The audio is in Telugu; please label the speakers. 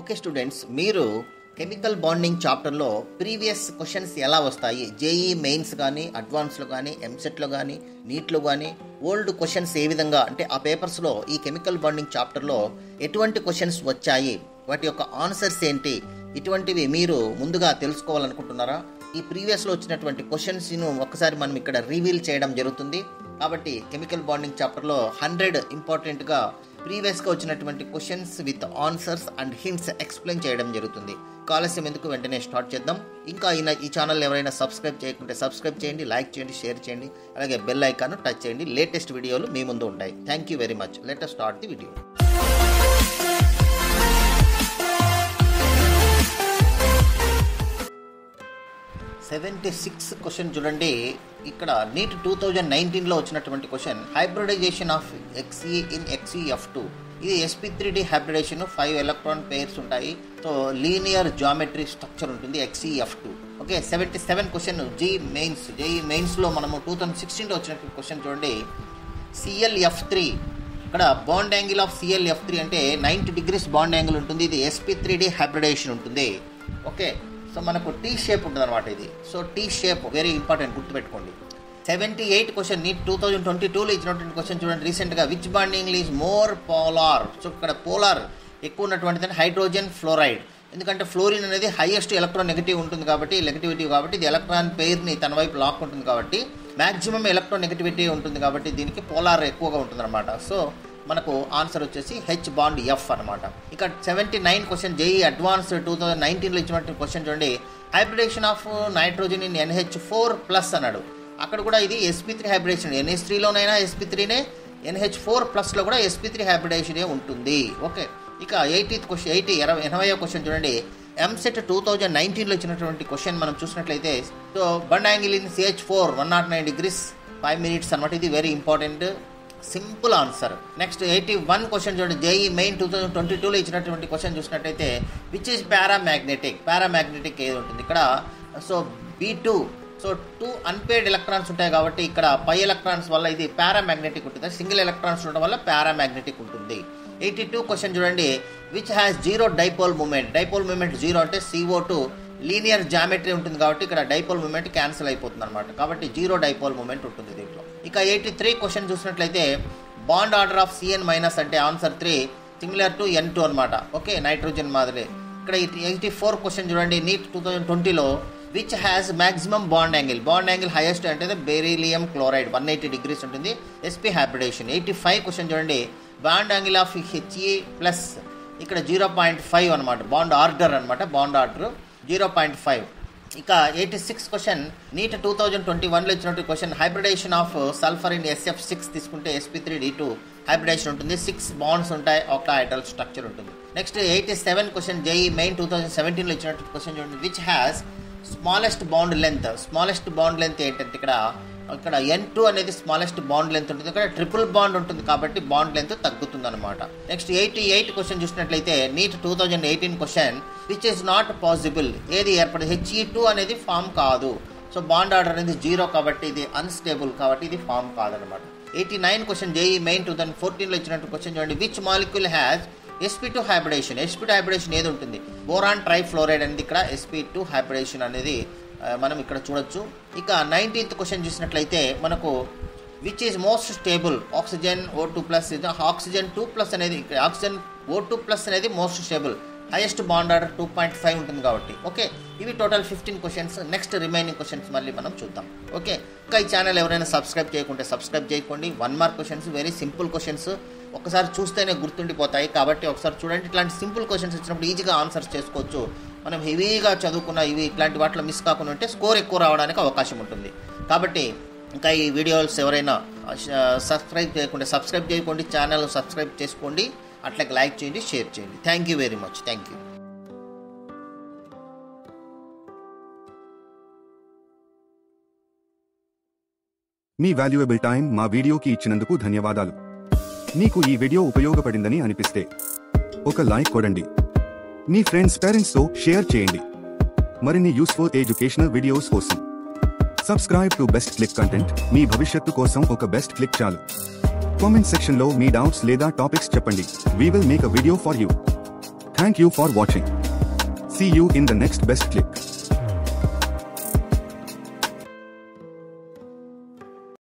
Speaker 1: ఓకే స్టూడెంట్స్, మీరు కెమికల్ బాండింగ్ చాప్టర్లో ప్రీవియస్ క్వశ్చన్స్ ఎలా వస్తాయి, జేఈ మెయిన్స్ కానీ అడ్వాన్స్లో కానీ ఎంసెట్లో కానీ నీట్లో కానీ ఓల్డ్ క్వశ్చన్స్ ఏ విధంగా అంటే ఆ పేపర్స్లో ఈ కెమికల్ బాండింగ్ చాప్టర్లో ఎటువంటి క్వశ్చన్స్ వచ్చాయి, వాటి యొక్క ఆన్సర్స్ ఏంటి, ఇటువంటివి మీరు ముందుగా తెలుసుకోవాలనుకుంటున్నారా? ఈ ప్రీవియస్లో వచ్చినటువంటి క్వశ్చన్స్ను ఒక్కసారి మనం ఇక్కడ రివీల్ చేయడం జరుగుతుంది. కాబట్టి కెమికల్ బాండింగ్ చాప్టర్లో 100 ఇంపార్టెంట్గా ప్రీవియస్గా వచ్చినటువంటి questions with answers and hints explain చేయడం జరుగుతుంది. ఆలస్యం ఎందుకు, వెంటనే స్టార్ట్ చేద్దాం. ఇంకా ఈ ఛానల్ ఎవరైనా సబ్స్క్రైబ్ చేయకుంటే సబ్స్క్రైబ్ చేయండి, లైక్ చేయండి, షేర్ చేయండి, అలాగే బెల్ ఐకాన్ టచ్ చేయండి. లేటెస్ట్ వీడియోలు మీ ముందు ఉంటాయి. Thank you very much. Let us start the video. 76 question చూడండి. ఇక్కడ నీట్ 2019లో వచ్చినటువంటి question, hybridization of XE in XeF2. ఇది sp3d హైబ్రిడేషన్, 5 ఎలక్ట్రాన్ పేర్స్ ఉంటాయి. సో లీనియర్ జామెట్రీ స్ట్రక్చర్ ఉంటుంది XeF2. ఓకే, 77 క్వశ్చన్ జేఈ మెయిన్స్లో మనము 2016లో వచ్చినటువంటి క్వశ్చన్ చూడండి. ClF3, ఇక్కడ బాండ్ యాంగిల్ ఆఫ్ ClF3 అంటే 90 degrees బాండ్ యాంగిల్ ఉంటుంది. ఇది sp3d హైబ్రిడేషన్ ఉంటుంది. ఓకే, సో మనకు టీ షేప్ ఉంటుంది అనమాట ఇది. So tea shape very important, గుర్తుపెట్టుకోండి. 78 క్వశ్చన్ నీట్ 2022లో ఇచ్చినటువంటి క్వశ్చన్ చూడండి. రీసెంట్గా which bonding is more polar. So ఇక్కడ పోలార్ ఎక్కువ ఉన్నటువంటిది హైడ్రోజన్ ఫ్లోరైడ్. ఎందుకంటే ఫ్లోరిన్ అనేది హైయెస్ట్ ఎలక్ట్రాన్ నెగిటివ్ ఉంటుంది కాబట్టి, నెగిటివిటీ కాబట్టి ఇది ఎలక్ట్రాన్ పెయిర్ని తన వైపు లాక్ ఉంటుంది కాబట్టి మ్యాక్సిమం ఎలక్ట్రాన్ నెగిటివిటీ ఉంటుంది కాబట్టి దీనికి పోలార్ ఎక్కువగా ఉంటుంది అనమాట. సో మనకు ఆన్సర్ వచ్చేసి హెచ్ బాండ్ ఎఫ్ అనమాట. ఇక 79 క్వశ్చన్ జేఈ అడ్వాన్స్ 2019లో ఇచ్చినటువంటి క్వశ్చన్ చూడండి. Hybridisation of nitrogen in NH4+ అన్నాడు. అక్కడ కూడా ఇది sp3 హైబ్రిడేషన్. NH3లోనైనా sp3నే, NH4+లో కూడా sp3 హైబ్రిడేషనే ఉంటుంది. ఓకే, ఇక 80th క్వశ్చన్ 80వ క్వశ్చన్ చూడండి. ఎంసెట్ 2019లో ఇచ్చినటువంటి క్వశ్చన్ మనం చూసినట్లయితే, so bund angle in CH4 109 degrees 5 minutes అనమాట. ఇది very important, simple answer. Next 81 question చూడండి. జేఈ మెయిన్ 2022లో ఇచ్చినటువంటి క్వశ్చన్ చూసినట్టయితే విచ్ ఈజ్ పారామాగ్నెటిక్ ఏది ఉంటుంది ఇక్కడ. So B2. So 2 unpaired electrons ఉంటాయి కాబట్టి ఇక్కడ పై ఎలక్ట్రాన్స్ వల్ల ఇది పారామాగ్నెటిక్ ఉంటుంది, సింగిల్ ఎలక్ట్రాన్స్ ఉండడం వల్ల పారామాగ్నెటిక్ ఉంటుంది. 82 క్వశ్చన్ చూడండి. Which has zero dipole moment. Dipole moment 0 అంటే CO2 లీనియర్ జామెట్రీ ఉంటుంది కాబట్టి ఇక్కడ డైపోల్ మూమెంట్ క్యాన్సిల్ అయిపోతుంది అనమాట. కాబట్టి జీరో డైపోల్ మూమెంట్ ఉంటుంది దీంట్లో. ఇక 83 క్వశ్చన్ చూసినట్లయితే బాండ్ ఆర్డర్ ఆఫ్ CN- అంటే ఆన్సర్ 3 సిమిలర్ టు N2 అనమాట. ఓకే, నైట్రోజన్ మాదిరి. ఇక్కడ 84 క్వశ్చన్ చూడండి. నీట్ 2020లో which has maximum bond angle highest అంటే బెరీలియం క్లోరైడ్ 180 degrees ఉంటుంది, sp హైబ్రిడేషన్. 85 క్వశ్చన్ చూడండి. బాండ్ యాంగిల్ ఆఫ్ He+, ఇక్కడ 0.5 అనమాట. Bond order 0.5. ఇక 86 క్వశ్చన్ నీట్ 2021లో ఇచ్చినటువంటి question, hybridisation of sulphur in SF6 తీసుకుంటే sp3d2 హైబ్రిడేషన్ ఉంటుంది, 6 బాండ్స్ ఉంటాయి, ఆక్టాహైడ్రల్ స్ట్రక్చర్ ఉంటుంది. నెక్స్ట్ 87 క్వశ్చన్ జేఈ మెయిన్ 2017లో ఇచ్చినటువంటి క్వశ్చన్ చూడండి. Which has smallest bond length ఏంటంటే ఇక్కడ N2 అనేది స్మాలెస్ట్ బాండ్ లెంత్ ఉంటుంది, ఇక్కడ ట్రిపుల్ బాండ్ ఉంటుంది కాబట్టి బాండ్ లెంత్ తగ్గుతుంది అనమాట. నెక్స్ట్ 88 క్వశ్చన్ చూసినట్లయితే NEET 2018 question which is not possible. ఏది ఏర్పడదు, He2 అనేది ఫామ్ కాదు. సో బాండ్ ఆర్డర్ అనేది 0 కాబట్టి ఇది అన్స్టేబుల్ కాబట్టి ఇది ఫామ్ కాదనమాట. 89 క్వశ్చన్ జేఈ మెయిన్ 2014లో ఇచ్చినట్టు క్వశ్చన్ చూడండి. Which molecule has sp2 hybridisation. sp2 hybridisation ఏది ఉంటుంది, బోరాన్ ట్రైఫ్లోరైడ్ అనేది ఇక్కడ sp2 హైబ్రిడేషన్ అనేది మనం ఇక్కడ చూడొచ్చు. ఇక 19th క్వశ్చన్ చూసినట్లయితే మనకు which is most stable. Oxygen O2+, oxygen 2+ అనేది ఆక్సిజన్ O2+ అనేది most stable, highest bond order 2.5 ఉంటుంది కాబట్టి. ఓకే, ఇవి total 15 questions. Next remaining questions మళ్ళీ మనం చూద్దాం. ఓకే, ఇంకా ఈ ఛానల్ ఎవరైనా సబ్స్క్రైబ్ చేయకుంటే సబ్స్క్రైబ్ చేయకండి. 1 mark questions, very simple questions, ఒకసారి చూస్తేనే గుర్తుండిపోతాయి కాబట్టి ఒకసారి చూడండి. ఇట్లాంటి సింపుల్ క్వశ్చన్స్ ఇచ్చినప్పుడు ఈజీగా ఆన్సర్స్ చేసుకోవచ్చు. మనం హెవీగా చదువుకున్న ఇట్లాంటి వాటిలో మిస్ కాకుండా ఉంటే స్కోర్ ఎక్కువ రావడానికి అవకాశం ఉంటుంది. కాబట్టి ఇంకా ఈ వీడియోస్ ఎవరైనా సబ్స్క్రైబ్ చేయకుంటే సబ్స్క్రైబ్ చేయకండి, ఛానల్ సబ్స్క్రైబ్ చేసుకోండి, అట్లాగే లైక్ చేయండి, షేర్ చేయండి. Thank you very much. Thank you.
Speaker 2: Me valuable time మా వీడియోకి ఇచ్చినందుకు ధన్యవాదాలు. మీకు ఈ వీడియో ఉపయోగపడిందని అనిపిస్తే ఒక లైక్ కొడండి, మీ పేరెంట్స్తో షేర్ చేయండి. మరిన్ని యూస్ఫుల్ ఎడ్యుకేషనల్ వీడియోస్ కోసం subscribe to best click content. మీ భవిష్యత్తు కోసం ఒక బెస్ట్ క్లిక్ చాలు. కామెంట్ సెక్షన్లో మీ డౌట్స్ లేదా టాపిక్స్ చెప్పండి. We will make a video for you. Thank you for watching. See you in the next best clip.